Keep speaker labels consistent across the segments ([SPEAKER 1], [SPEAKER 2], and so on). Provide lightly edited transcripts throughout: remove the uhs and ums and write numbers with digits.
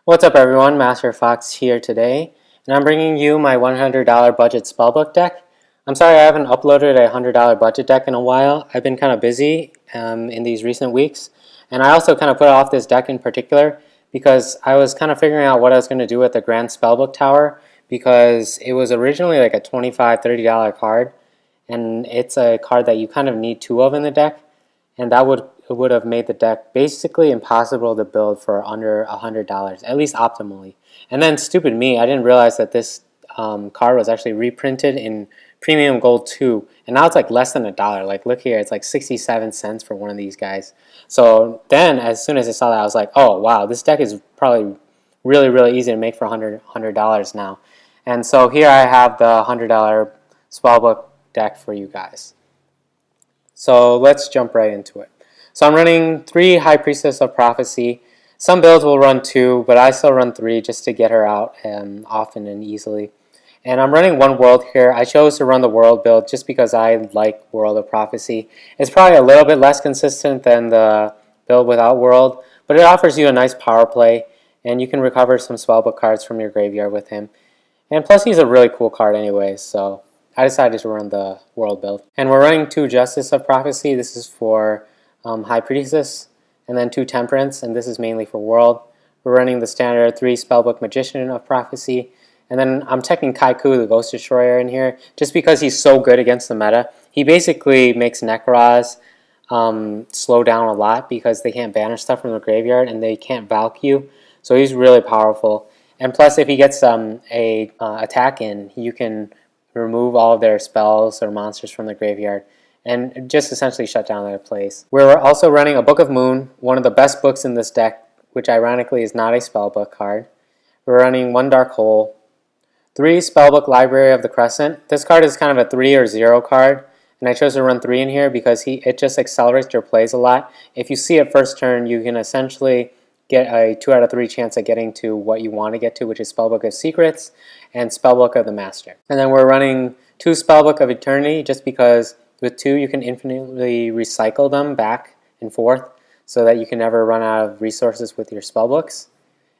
[SPEAKER 1] What's up everyone, Master Fox here today, and I'm bringing you my $100 budget spellbook deck. I'm sorry I haven't uploaded a $100 budget deck in a while. I've been kind of busy in these recent weeks, and I also kind of put off this deck in particular because I was kind of figuring out what I was going to do with the Grand Spellbook Tower, because it was originally like a $25, $30 card, and it's a card that you kind of need two of in the deck, and that would have made the deck basically impossible to build for under $100, at least optimally. And then stupid me, I didn't realize that this card was actually reprinted in Premium Gold 2, and now it's like less than $1. Like look here, it's like 67 cents for one of these guys. So then as soon as I saw that, I was like, oh wow, this deck is probably really easy to make for $100 now. And so here I have the $100 Spellbook deck for you guys. So let's jump right into it. So I'm running 3 High Priestess of Prophecy. Some builds will run 2, but I still run 3 just to get her out often and easily. And I'm running 1 world here. I chose to run the world build just because I like World of Prophecy. It's probably a little bit less consistent than the build without world, but it offers you a nice power play, and you can recover some spellbook cards from your graveyard with him. And plus he's a really cool card anyway, so I decided to run the world build. And we're running 2 Justice of Prophecy. This is for High Priestess, and then 2 Temperance, and this is mainly for world. We're running the standard 3 Spellbook Magician of Prophecy, and then I'm teching Kaiku, the Ghost Destroyer, in here just because he's so good against the meta. He basically makes Nekroz slow down a lot because they can't banish stuff from the graveyard and they can't Valk you, so he's really powerful. And plus, if he gets a attack in, you can remove all of their spells or monsters from the graveyard and just essentially shut down their plays. We're also running a Book of Moon, one of the best books in this deck, which ironically is not a spellbook card. We're running 1 Dark Hole, 3 Spellbook Library of the Crescent. This card is kind of a 3 or 0 card, and I chose to run 3 in here because it just accelerates your plays a lot. If you see it first turn, you can essentially get a 2 out of 3 chance at getting to what you want to get to, which is Spellbook of Secrets and Spellbook of the Master. And then we're running 2 Spellbook of Eternity just because with 2 you can infinitely recycle them back and forth so that you can never run out of resources with your spellbooks.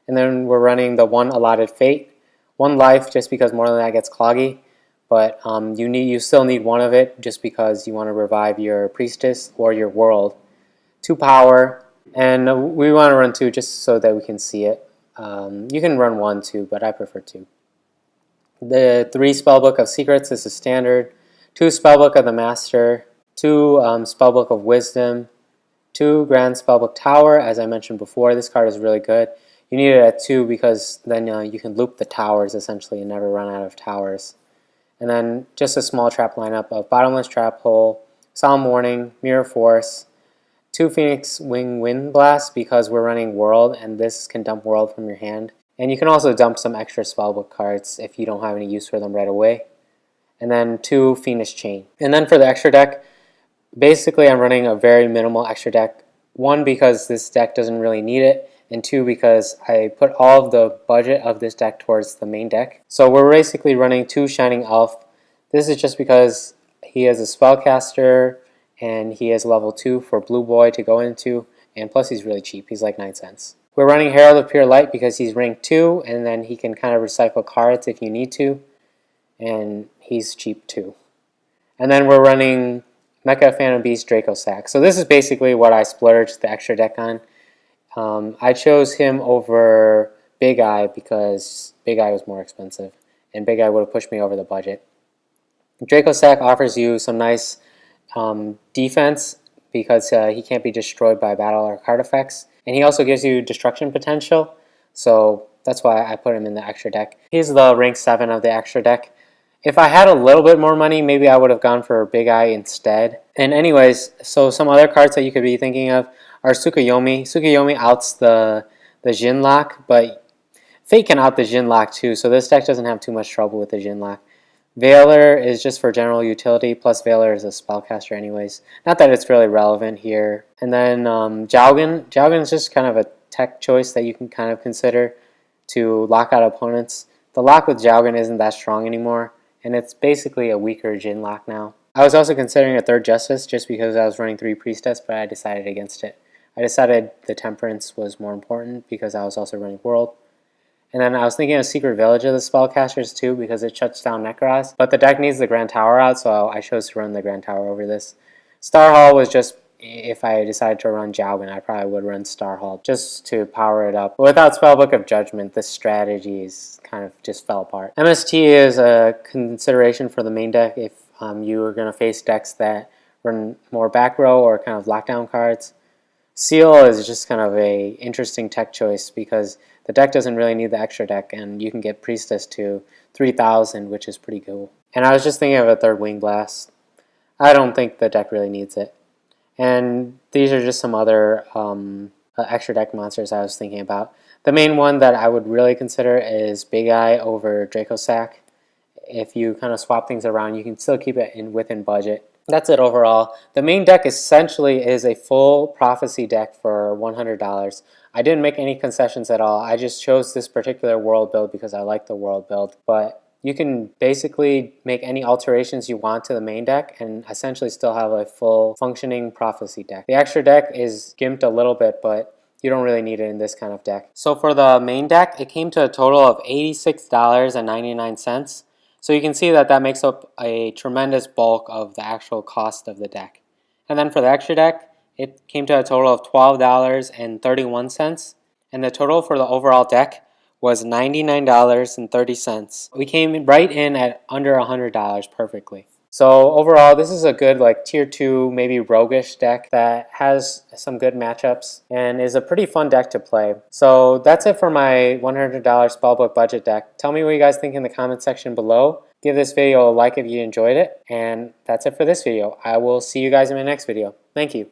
[SPEAKER 1] And then we're running the 1 Allotted Fate, 1 life just because more than that gets cloggy, but you still need 1 of it just because you want to revive your Priestess or your World. 2 Power, and we want to run 2 just so that we can see it. You can run 1 too, but I prefer 2. The 3 Spellbook of Secrets is a standard, 2 Spellbook of the Master, 2 Spellbook of Wisdom, 2 Grand Spellbook Tower. As I mentioned before, this card is really good. You need it at 2 because then you can loop the towers essentially and never run out of towers. And then just a small trap lineup of Bottomless Trap Hole, Solemn Warning, Mirror Force, 2 Phoenix Wing Wind Blast because we're running World and this can dump World from your hand. And you can also dump some extra spellbook cards if you don't have any use for them right away. And then 2 Fiendish Chain. And then for the extra deck, basically I'm running a very minimal extra deck. 1 because this deck doesn't really need it, and 2 because I put all of the budget of this deck towards the main deck. So we're basically running 2 Shining Elf. This is just because he is a spellcaster and he is level 2 for Blue Boy to go into, and plus he's really cheap, he's like 9 cents. We're running Herald of Pure Light because he's rank 2 and then he can kind of recycle cards if you need to, and he's cheap too. And then we're running Mecha Phantom Beast Draco Sack. So this is basically what I splurged the extra deck on. I chose him over Big Eye because Big Eye was more expensive and Big Eye would have pushed me over the budget. Draco Sack offers you some nice defense because he can't be destroyed by battle or card effects, and he also gives you destruction potential, so that's why I put him in the extra deck. He's the rank 7 of the extra deck. If I had a little bit more money, maybe I would have gone for Big Eye instead. And anyways, so some other cards that you could be thinking of are Tsukuyomi. Tsukuyomi outs the Jin lock, but Fate can out the Jin lock too, so this deck doesn't have too much trouble with the Jin lock. Veiler is just for general utility, plus Veiler is a spellcaster anyways. Not that it's really relevant here. And then Jaugen. Jaugen is just kind of a tech choice that you can kind of consider to lock out opponents. The lock with Jaugen isn't that strong anymore, and it's basically a weaker Jin lock now. I was also considering a 3rd Justice just because I was running 3 Priestess, but I decided against it. I decided the Temperance was more important because I was also running World. And then I was thinking of Secret Village of the Spellcasters too, because it shuts down Necros. But the deck needs the Grand Tower out, so I chose to run the Grand Tower over this. Star Hall was just, if I decided to run Jowgen, I probably would run Star Hall just to power it up. But without Spellbook of Judgment, the strategies kind of just fell apart. MST is a consideration for the main deck if you are going to face decks that run more back row or kind of lockdown cards. Seal is just kind of a interesting tech choice because the deck doesn't really need the extra deck, and you can get Priestess to 3,000, which is pretty cool. And I was just thinking of a third Wing Blast. I don't think the deck really needs it. And these are just some other extra deck monsters I was thinking about. The main one that I would really consider is Big Eye over Draco Sack. If you kind of swap things around, you can still keep it within budget. That's it overall. The main deck essentially is a full Prophecy deck for $100. I didn't make any concessions at all. I just chose this particular world build because I like the world build. But you can basically make any alterations you want to the main deck and essentially still have a full functioning Prophecy deck. The extra deck is gimped a little bit, but you don't really need it in this kind of deck. So for the main deck, it came to a total of $86.99. So you can see that that makes up a tremendous bulk of the actual cost of the deck. And then for the extra deck, it came to a total of $12.31. And the total for the overall deck was $99.30. We came right in at under $100 perfectly. So overall, this is a good like tier 2, maybe roguish deck that has some good matchups and is a pretty fun deck to play. So that's it for my $100 Spellbook budget deck. Tell me what you guys think in the comment section below. Give this video a like if you enjoyed it. And that's it for this video. I will see you guys in my next video. Thank you.